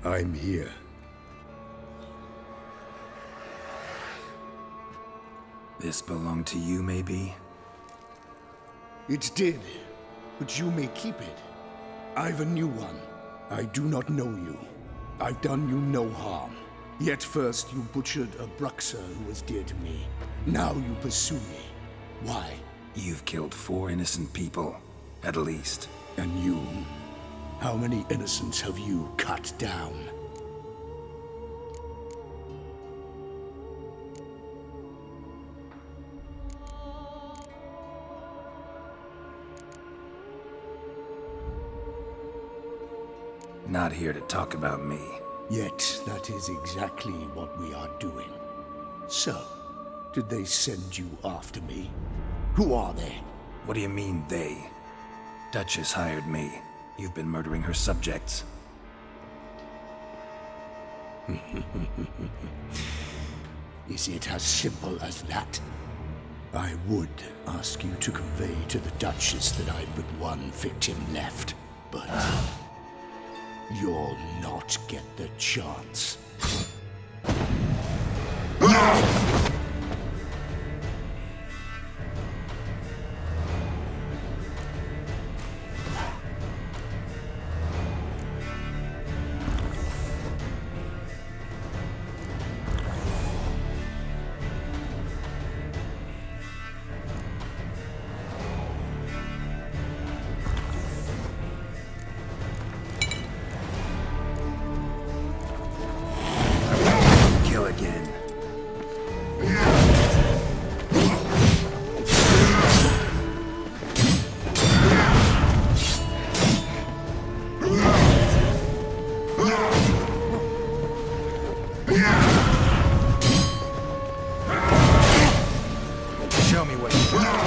I'm here. This belonged to you, maybe? It did, but you may keep it. I've a new one. I do not know you. I've done you no harm. Yet first you butchered a Bruxer who was dear to me. Now you pursue me. Why? You've killed 4 innocent people, at least. And you? How many innocents have you cut down? Not here to talk about me. Yet that is exactly what we are doing. So, did they send you after me? Who are they? What do you mean, they? Duchess hired me. You've been murdering her subjects. Is it as simple as that? I would ask you to convey to the Duchess that I've but one victim left, but you'll not get the chance. Kill again. Show me what you got.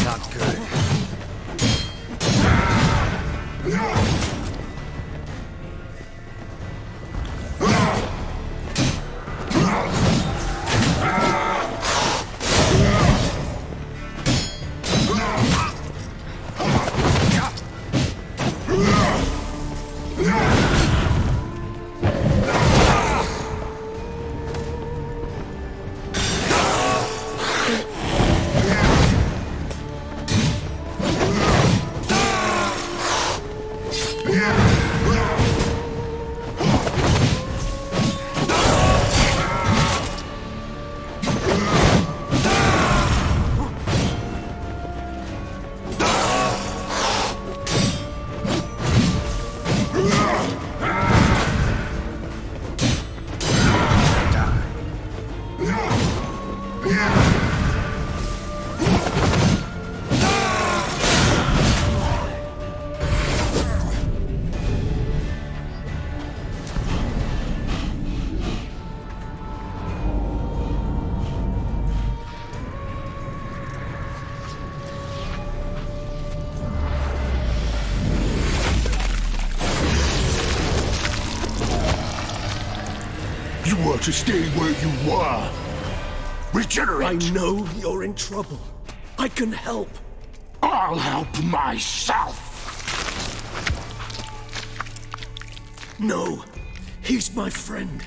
Not good. You were to stay where you were. Regenerate! I know you're in trouble. I can help. I'll help myself! No, he's my friend.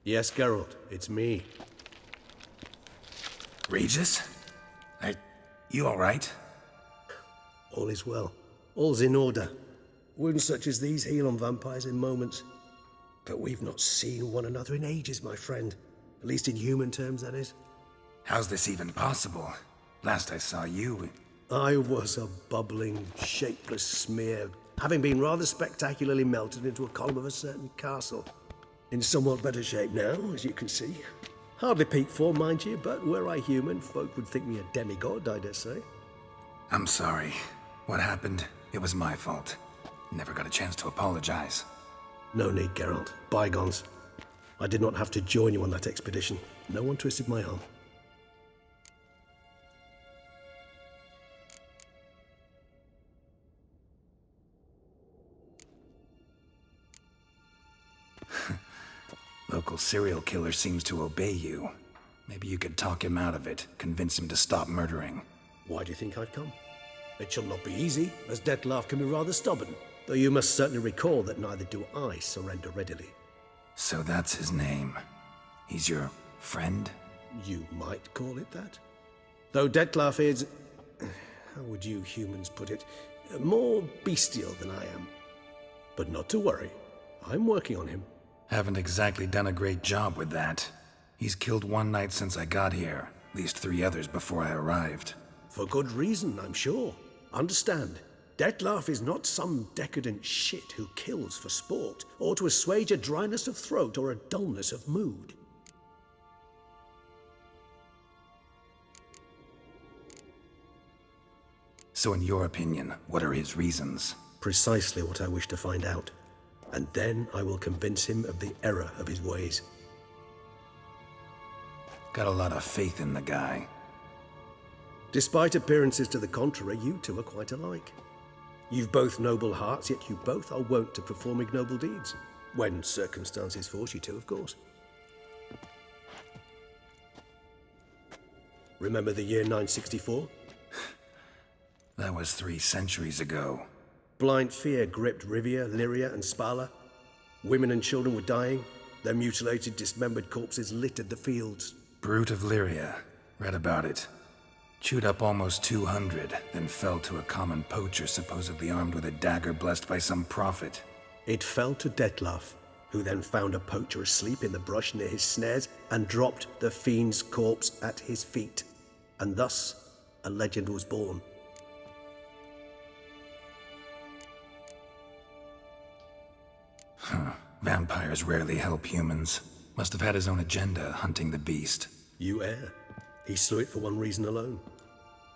Yes, Geralt, it's me. Regis? You alright? All is well. All's in order. Wounds such as these heal on vampires in moments. But we've not seen one another in ages, my friend. At least in human terms, that is. How's this even possible? Last I saw you... I was a bubbling, shapeless smear, having been rather spectacularly melted into a column of a certain castle. In somewhat better shape now, as you can see. Hardly peak form, mind you, but were I human, folk would think me a demigod, I dare say. I'm sorry. What happened? It was my fault. Never got a chance to apologize. No need, Geralt. Bygones. I did not have to join you on that expedition. No one twisted my arm. Local serial killer seems to obey you. Maybe you could talk him out of it, convince him to stop murdering. Why do you think I've come? It shall not be easy, as Dettlaff can be rather stubborn. Though you must certainly recall that neither do I surrender readily. So that's his name. He's your friend? You might call it that. Though Dettlaff is... how would you humans put it? More bestial than I am. But not to worry. I'm working on him. Haven't exactly done a great job with that. He's killed one knight since I got here, at least 3 others before I arrived. For good reason, I'm sure. Understand, Dettlaff is not some decadent shit who kills for sport, or to assuage a dryness of throat or a dullness of mood. So in your opinion, what are his reasons? Precisely what I wish to find out. And then I will convince him of the error of his ways. Got a lot of faith in the guy. Despite appearances to the contrary, you two are quite alike. You've both noble hearts, yet you both are wont to perform ignoble deeds. When circumstances force you to, of course. Remember the year 964? That was 3 centuries ago. Blind fear gripped Rivia, Lyria, and Spala. Women and children were dying. Their mutilated, dismembered corpses littered the fields. Brute of Lyria. Read about it. Chewed up almost 200, then fell to a common poacher supposedly armed with a dagger blessed by some prophet. It fell to Dettlaff, who then found a poacher asleep in the brush near his snares and dropped the fiend's corpse at his feet. And thus, a legend was born. Vampires rarely help humans. Must have had his own agenda, hunting the beast. You err. He slew it for one reason alone.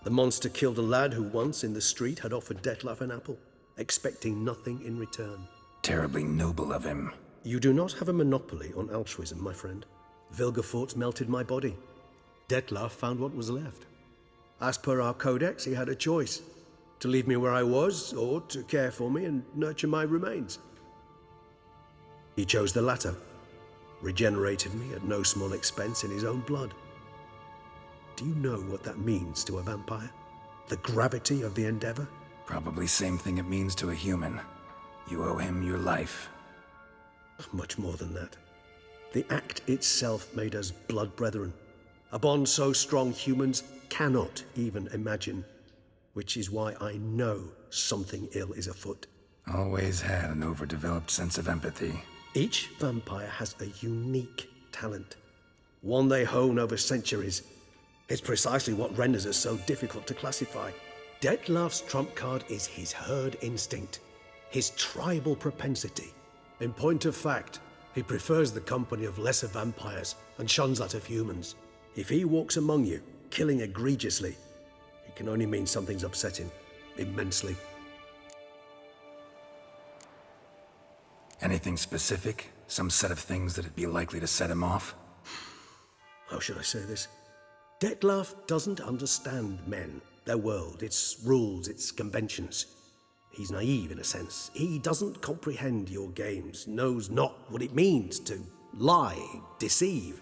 The monster killed a lad who once, in the street, had offered Dettlaff an apple, expecting nothing in return. Terribly noble of him. You do not have a monopoly on altruism, my friend. Vilgefortz melted my body. Dettlaff found what was left. As per our codex, he had a choice. To leave me where I was, or to care for me and nurture my remains. He chose the latter, regenerated me at no small expense in his own blood. Do you know what that means to a vampire? The gravity of the endeavor? Probably same thing it means to a human. You owe him your life. Much more than that. The act itself made us blood brethren. A bond so strong humans cannot even imagine. Which is why I know something ill is afoot. Always had an overdeveloped sense of empathy. Each vampire has a unique talent, one they hone over centuries. It's precisely what renders us so difficult to classify. Dettlaff's trump card is his herd instinct, his tribal propensity. In point of fact, he prefers the company of lesser vampires and shuns that of humans. If he walks among you, killing egregiously, it can only mean something's upset him, immensely. Anything specific? Some set of things that'd be likely to set him off? How should I say this? Dettlaff doesn't understand men, their world, its rules, its conventions. He's naive in a sense. He doesn't comprehend your games, knows not what it means to lie, deceive.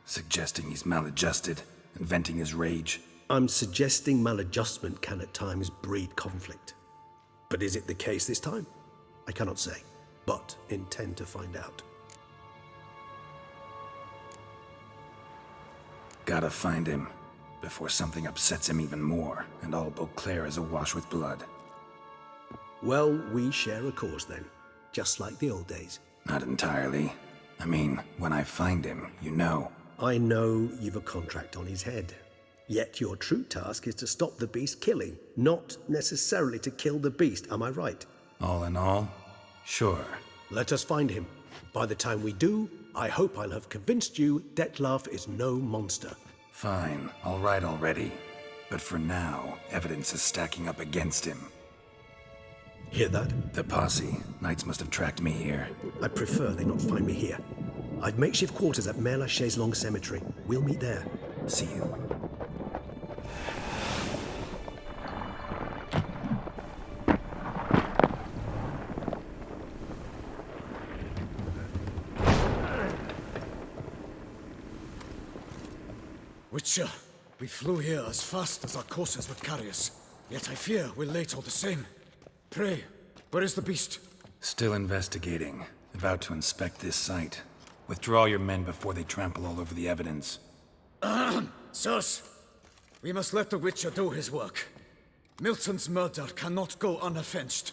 Suggesting he's maladjusted and venting his rage. I'm suggesting maladjustment can at times breed conflict. But is it the case this time? I cannot say, but intend to find out. Gotta find him, before something upsets him even more, and all Beauclair is awash with blood. Well, we share a cause then, just like the old days. Not entirely. I mean, when I find him, you know. I know you've a contract on his head. Yet your true task is to stop the beast killing, not necessarily to kill the beast, am I right? All in all, sure. Let us find him. By the time we do, I hope I'll have convinced you Detlef is no monster. Fine, all right already. But for now, evidence is stacking up against him. Hear that? The posse. Knights must have tracked me here. I prefer they not find me here. I've makeshift quarters at Mère Lachaise Long Cemetery. We'll meet there. See you. Witcher, we flew here as fast as our courses would carry us. Yet I fear we're late all the same. Pray, where is the beast? Still investigating. About to inspect this site. Withdraw your men before they trample all over the evidence. Sirs, we must let the Witcher do his work. Milton's murder cannot go unavenged.